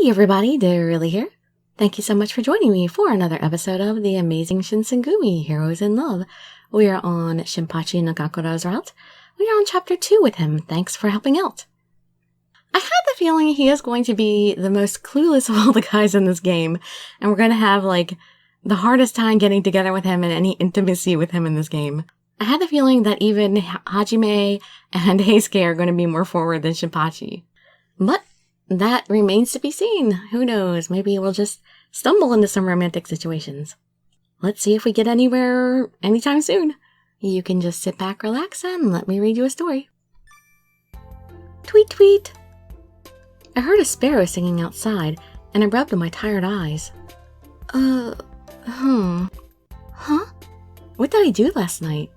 Hey everybody, Dirili here. Thank you so much for joining me for another episode of the Amazing Shinsengumi, Heroes in Love. We are on Shinpachi Nagakura's route. We are on chapter 2 with him. Thanks for helping out. I had the feeling he is going to be the most clueless of all the guys in this game, and we're going to have, the hardest time getting together with him and any intimacy with him in this game. I had the feeling that even Hajime and Heisuke are going to be more forward than Shinpachi. But that remains to be seen. Who knows? Maybe we'll just stumble into some romantic situations. Let's see if we get anywhere anytime soon. You can just sit back, relax, and let me read you a story. Tweet, tweet. I heard a sparrow singing outside, and I rubbed my tired eyes. Huh? What did I do last night?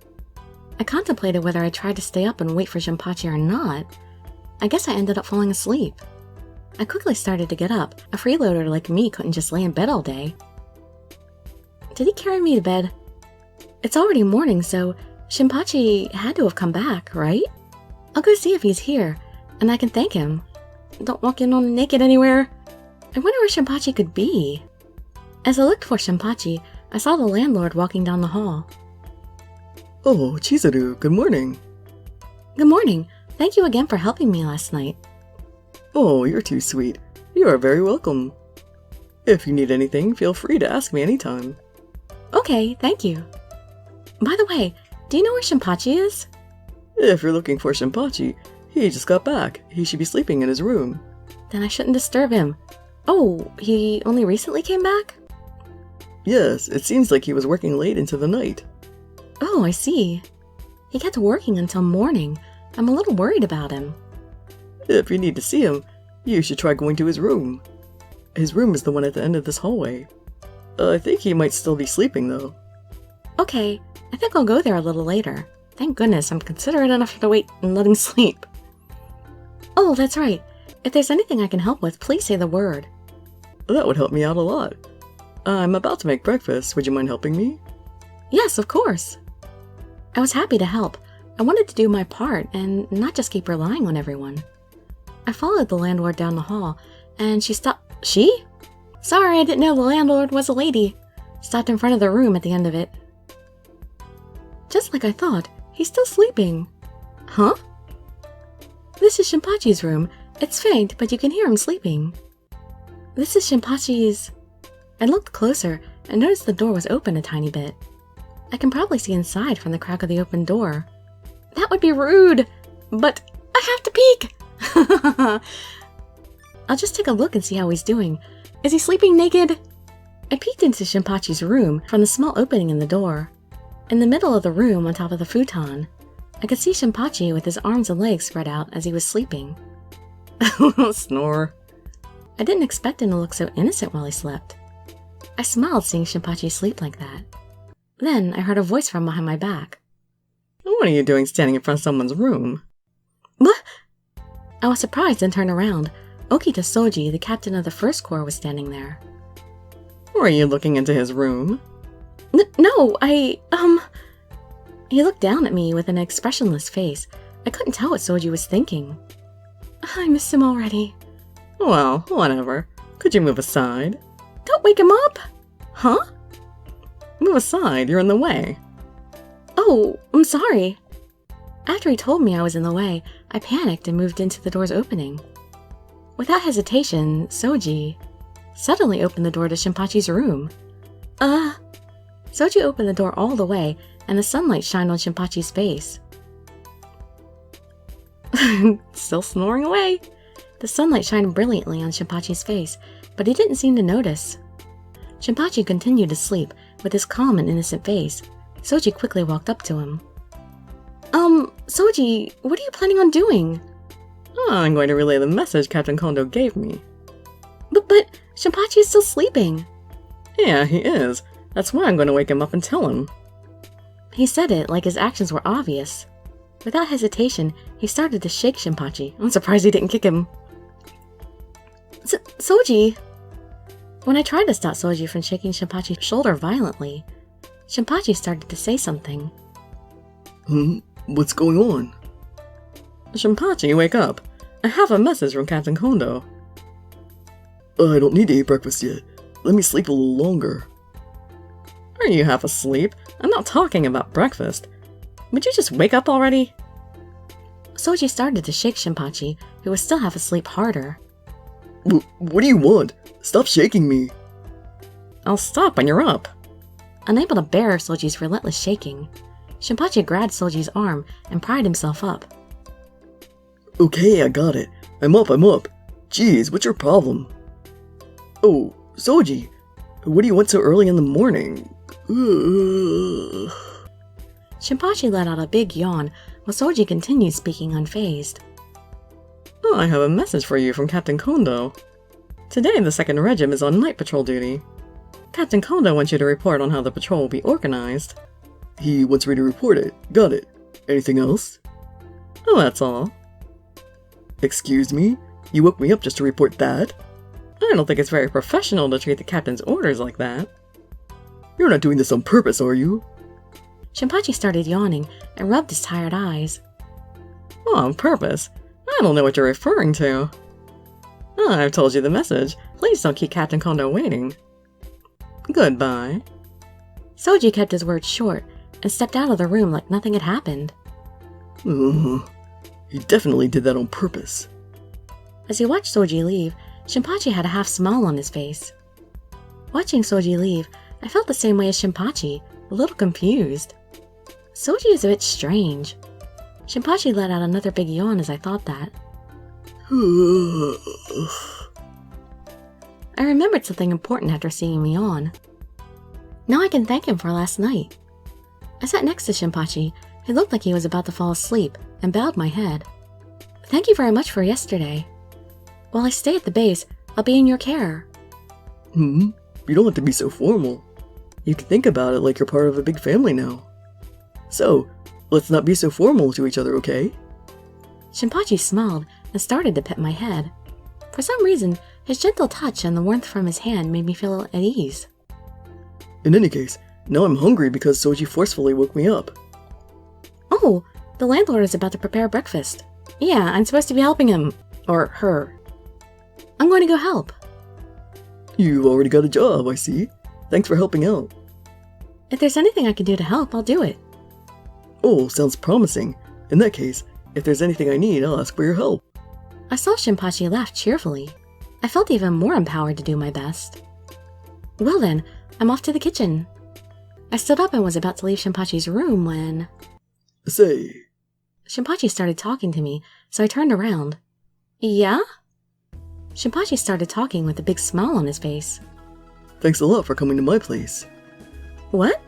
I contemplated whether I tried to stay up and wait for Shinpachi or not. I guess I ended up falling asleep. I quickly started to get up. A freeloader like me couldn't just lay in bed all day. Did he carry me to bed? It's already morning, so Shinpachi had to have come back, right? I'll go see if he's here, and I can thank him. Don't walk in on naked anywhere. I wonder where Shinpachi could be. As I looked for Shinpachi, I saw the landlord walking down the hall. Oh, Chizuru, good morning. Good morning. Thank you again for helping me last night. Oh, you're too sweet. You are very welcome. If you need anything, feel free to ask me anytime. Okay, thank you. By the way, do you know where Shinpachi is? If you're looking for Shinpachi, he just got back. He should be sleeping in his room. Then I shouldn't disturb him. Oh, he only recently came back? Yes, it seems like he was working late into the night. Oh, I see. He kept working until morning. I'm a little worried about him. If you need to see him, you should try going to his room. His room is the one at the end of this hallway. I think he might still be sleeping, though. Okay, I think I'll go there a little later. Thank goodness I'm considerate enough to wait and let him sleep. Oh, that's right. If there's anything I can help with, please say the word. That would help me out a lot. I'm about to make breakfast. Would you mind helping me? Yes, of course. I was happy to help. I wanted to do my part and not just keep relying on everyone. I followed the landlord down the hall, and she stopped. She? Sorry, I didn't know the landlord was a lady. Stopped in front of the room at the end of it. Just like I thought, he's still sleeping. Huh? This is Shinpachi's room. It's faint, but you can hear him sleeping. This is Shinpachi's... I looked closer and noticed the door was open a tiny bit. I can probably see inside from the crack of the open door. That would be rude, but I have to peek! I'll just take a look and see how he's doing. Is he sleeping naked? I peeked into Shinpachi's room from the small opening in the door. In the middle of the room, on top of the futon, I could see Shinpachi with his arms and legs spread out as he was sleeping. Snore. I didn't expect him to look so innocent while he slept. I smiled seeing Shinpachi sleep like that. Then I heard a voice from behind my back. What are you doing standing in front of someone's room? What? I was surprised and turned around. Okita Soji, the captain of the First Corps, was standing there. Were you looking into his room? No, He looked down at me with an expressionless face. I couldn't tell what Soji was thinking. I miss him already. Well, whatever. Could you move aside? Don't wake him up! Huh? Move aside, you're in the way. Oh, I'm sorry. After he told me I was in the way, I panicked and moved into the door's opening. Without hesitation, Soji suddenly opened the door to Shinpachi's room. Soji opened the door all the way, and the sunlight shined on Shinpachi's face. Still snoring away. The sunlight shined brilliantly on Shinpachi's face, but he didn't seem to notice. Shinpachi continued to sleep, with his calm and innocent face. Soji quickly walked up to him. Soji, what are you planning on doing? I'm going to relay the message Captain Kondo gave me. But Shinpachi is still sleeping. Yeah, he is. That's why I'm going to wake him up and tell him. He said it like his actions were obvious. Without hesitation, he started to shake Shinpachi. I'm surprised he didn't kick him. Soji! When I tried to stop Soji from shaking Shinpachi's shoulder violently, Shinpachi started to say something. What's going on? Shinpachi, wake up. I have a message from Captain Kondo. I don't need to eat breakfast yet. Let me sleep a little longer. Are you half asleep? I'm not talking about breakfast. Would you just wake up already? Soji started to shake Shinpachi, who was still half asleep, harder. What do you want? Stop shaking me. I'll stop when you're up. Unable to bear Soji's relentless shaking, Shinpachi grabbed Soji's arm and pried himself up. Okay, I got it. I'm up. Jeez, what's your problem? Oh, Soji, what do you want so early in the morning? Shinpachi let out a big yawn while Soji continued speaking unfazed. I have a message for you from Captain Kondo. Today the 2nd Regiment is on night patrol duty. Captain Kondo wants you to report on how the patrol will be organized. He wants me to report it. Got it. Anything else? Oh, that's all. Excuse me? You woke me up just to report that? I don't think it's very professional to treat the captain's orders like that. You're not doing this on purpose, are you? Shinpachi started yawning and rubbed his tired eyes. Oh, on purpose? I don't know what you're referring to. Oh, I've told you the message. Please don't keep Captain Kondo waiting. Goodbye. Soji kept his words short and stepped out of the room like nothing had happened. He definitely did that on purpose. As he watched Soji leave, Shinpachi had a half smile on his face. Watching Soji leave, I felt the same way as Shinpachi, a little confused. Soji is a bit strange. Shinpachi let out another big yawn as I thought that. I remembered something important after seeing me yawn. Now I can thank him for last night. I sat next to Shinpachi, who looked like he was about to fall asleep, and bowed my head. Thank you very much for yesterday. While I stay at the base, I'll be in your care. You don't have to be so formal. You can think about it like you're part of a big family now. So, let's not be so formal to each other, okay? Shinpachi smiled and started to pet my head. For some reason, his gentle touch and the warmth from his hand made me feel at ease. In any case, now I'm hungry because Soji forcefully woke me up. Oh, the landlord is about to prepare breakfast. Yeah, I'm supposed to be helping him. Or her. I'm going to go help. You've already got a job, I see. Thanks for helping out. If there's anything I can do to help, I'll do it. Oh, sounds promising. In that case, if there's anything I need, I'll ask for your help. I saw Shinpachi laugh cheerfully. I felt even more empowered to do my best. Well then, I'm off to the kitchen. I stood up and was about to leave Shinpachi's room when... Say... Shinpachi started talking to me, so I turned around. Yeah? Shinpachi started talking with a big smile on his face. Thanks a lot for coming to my place. What?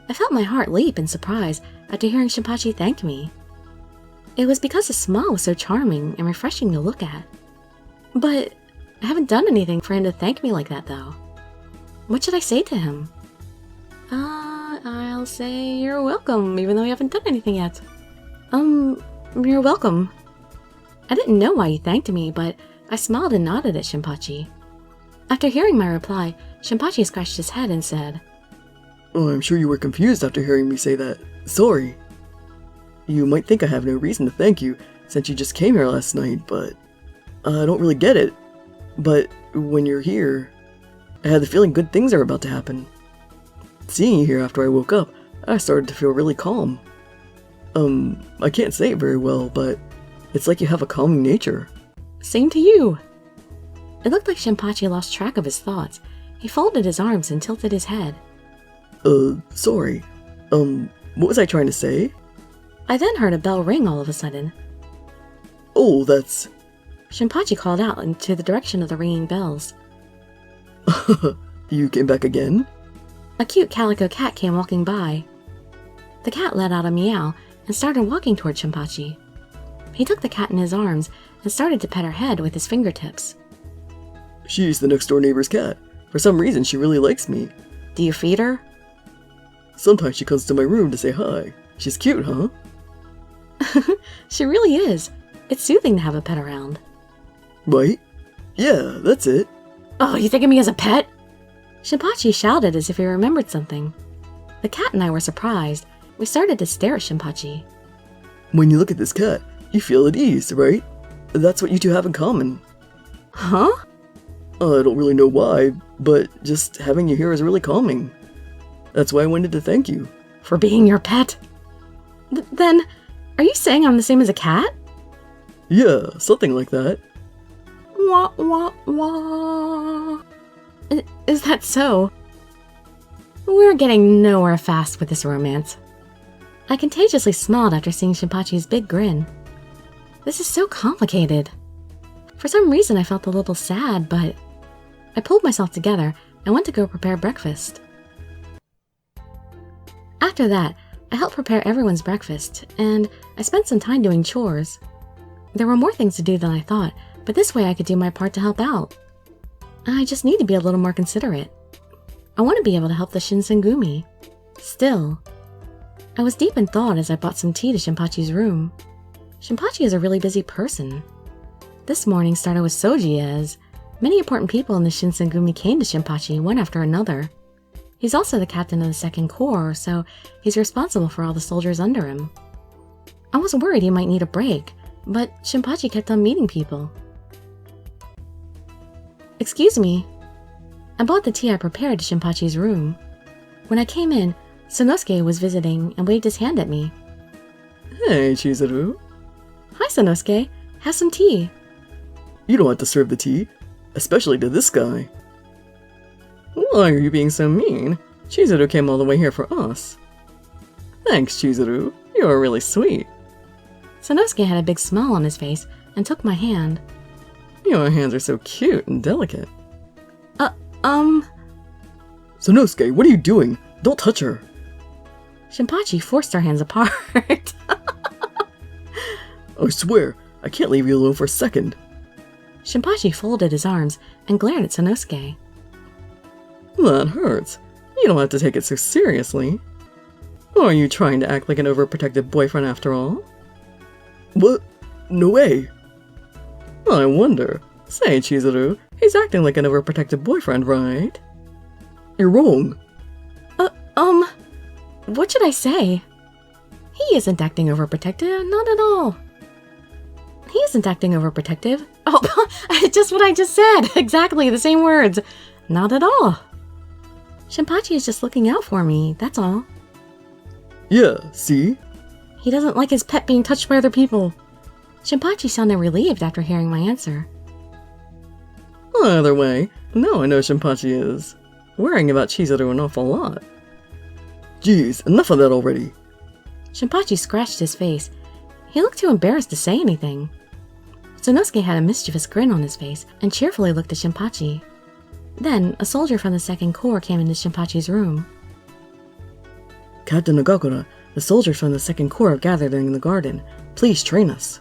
I felt my heart leap in surprise after hearing Shinpachi thank me. It was because his smile was so charming and refreshing to look at. But I haven't done anything for him to thank me like that, though. What should I say to him? I'll say you're welcome, even though you haven't done anything yet. You're welcome. I didn't know why he thanked me, but I smiled and nodded at Shinpachi. After hearing my reply, Shinpachi scratched his head and said, Oh, I'm sure you were confused after hearing me say that. Sorry. You might think I have no reason to thank you since you just came here last night, but I don't really get it. But when you're here, I had the feeling good things are about to happen. Seeing you here after I woke up, I started to feel really calm. I can't say it very well, but it's like you have a calming nature. Same to you. It looked like Shinpachi lost track of his thoughts. He folded his arms and tilted his head. Sorry. What was I trying to say? I then heard a bell ring all of a sudden. Oh, that's... Shinpachi called out into the direction of the ringing bells. You came back again? A cute calico cat came walking by. The cat let out a meow and started walking toward Shinpachi. He took the cat in his arms and started to pet her head with his fingertips. She's the next door neighbor's cat. For some reason, she really likes me. Do you feed her? Sometimes she comes to my room to say hi. She's cute, huh? She really is. It's soothing to have a pet around. Right? Yeah, that's it. Oh, you think of me as a pet? Shinpachi shouted as if he remembered something. The cat and I were surprised. We started to stare at Shinpachi. When you look at this cat, you feel at ease, right? That's what you two have in common. Huh? I don't really know why, but just having you here is really calming. That's why I wanted to thank you. For being your pet? Then, are you saying I'm the same as a cat? Yeah, something like that. Wah, wah, wah. Is that so? We're getting nowhere fast with this romance. I contagiously smiled after seeing Shinpachi's big grin. This is so complicated. For some reason I felt a little sad, but I pulled myself together and went to go prepare breakfast. After that, I helped prepare everyone's breakfast, and I spent some time doing chores. There were more things to do than I thought, but this way I could do my part to help out. I just need to be a little more considerate. I want to be able to help the Shinsengumi. Still, I was deep in thought as I brought some tea to Shinpachi's room. Shinpachi is a really busy person. This morning started with Soji, as many important people in the Shinsengumi came to Shinpachi one after another. He's also the captain of the 2nd Corps, so he's responsible for all the soldiers under him. I was worried he might need a break, but Shinpachi kept on meeting people. Excuse me. I brought the tea I prepared to Shinpachi's room. When I came in, Sonosuke was visiting and waved his hand at me. Hey, Chizuru. Hi, Sonosuke. Have some tea. You don't have to serve the tea, especially to this guy. Why are you being so mean? Chizuru came all the way here for us. Thanks, Chizuru. You are really sweet. Sonosuke had a big smile on his face and took my hand. Your hands are so cute and delicate. Sonosuke, what are you doing? Don't touch her. Shinpachi forced our hands apart. I swear, I can't leave you alone for a second. Shinpachi folded his arms and glared at Sonosuke. That hurts. You don't have to take it so seriously. Or are you trying to act like an overprotective boyfriend after all? What? No way. I wonder. Say, Chizuru, he's acting like an overprotective boyfriend, right? You're wrong. What should I say? He isn't acting overprotective, not at all. He isn't acting overprotective. Oh, just what I just said. Exactly the same words. Not at all. Shinpachi is just looking out for me, that's all. Yeah, see? He doesn't like his pet being touched by other people. Shinpachi sounded relieved after hearing my answer. Either way, now I know Shinpachi is worrying about Chizuru an awful lot. Jeez, enough of that already. Shinpachi scratched his face. He looked too embarrassed to say anything. Sonosuke had a mischievous grin on his face and cheerfully looked at Shinpachi. Then, a soldier from the 2nd Corps came into Shinpachi's room. Captain Nagakura, the soldiers from the 2nd Corps have gathered in the garden. Please train us.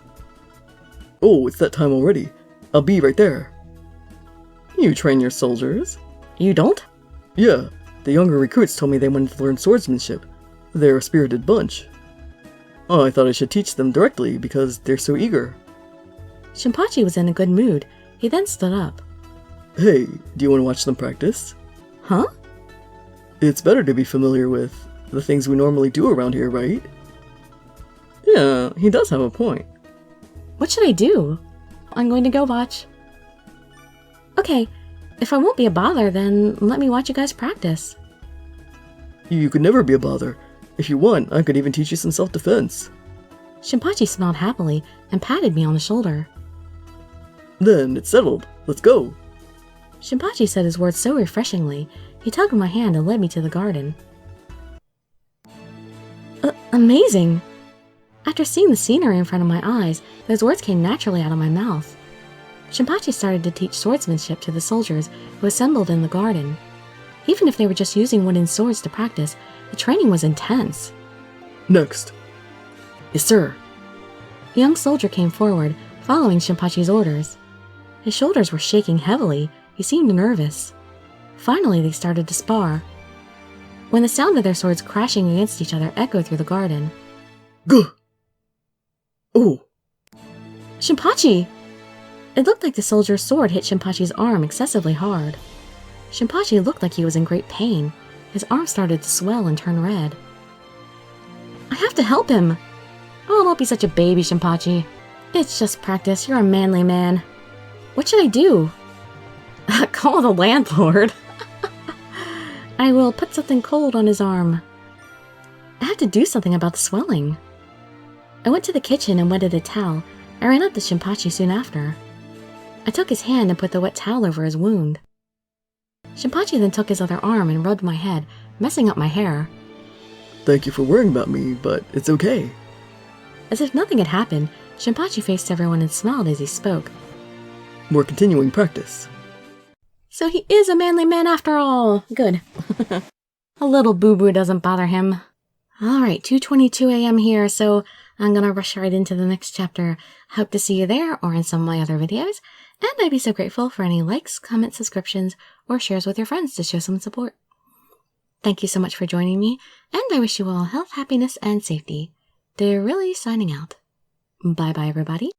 Oh, it's that time already. I'll be right there. You train your soldiers? You don't? Yeah, the younger recruits told me they wanted to learn swordsmanship. They're a spirited bunch. Oh, I thought I should teach them directly because they're so eager. Shinpachi was in a good mood. He then stood up. Hey, do you want to watch them practice? Huh? It's better to be familiar with the things we normally do around here, right? Yeah, he does have a point. What should I do? I'm going to go watch. Okay, if I won't be a bother, then let me watch you guys practice. You could never be a bother. If you want, I could even teach you some self-defense. Shinpachi smiled happily and patted me on the shoulder. Then, it's settled. Let's go. Shinpachi said his words so refreshingly, he tugged my hand and led me to the garden. Amazing! After seeing the scenery in front of my eyes, those words came naturally out of my mouth. Shinpachi started to teach swordsmanship to the soldiers who assembled in the garden. Even if they were just using wooden swords to practice, the training was intense. Next. Yes, sir. A young soldier came forward, following Shinpachi's orders. His shoulders were shaking heavily. He seemed nervous. Finally, they started to spar. When the sound of their swords crashing against each other echoed through the garden. Gah! Oh! Shinpachi! It looked like the soldier's sword hit Shinpachi's arm excessively hard. Shinpachi looked like he was in great pain. His arm started to swell and turn red. I have to help him! Oh, don't be such a baby, Shinpachi. It's just practice. You're a manly man. What should I do? Call the landlord. I will put something cold on his arm. I have to do something about the swelling. I went to the kitchen and wetted a towel. I ran up to Shinpachi soon after. I took his hand and put the wet towel over his wound. Shinpachi then took his other arm and rubbed my head, messing up my hair. Thank you for worrying about me, but it's okay. As if nothing had happened, Shinpachi faced everyone and smiled as he spoke. We're continuing practice. So he is a manly man after all. Good. A little boo-boo doesn't bother him. Alright, 2:22 a.m. here, so I'm gonna rush right into the next chapter. Hope to see you there or in some of my other videos. And I'd be so grateful for any likes, comments, subscriptions, or shares with your friends to show some support. Thank you so much for joining me, and I wish you all health, happiness, and safety. Dirili signing out. Bye-bye, everybody.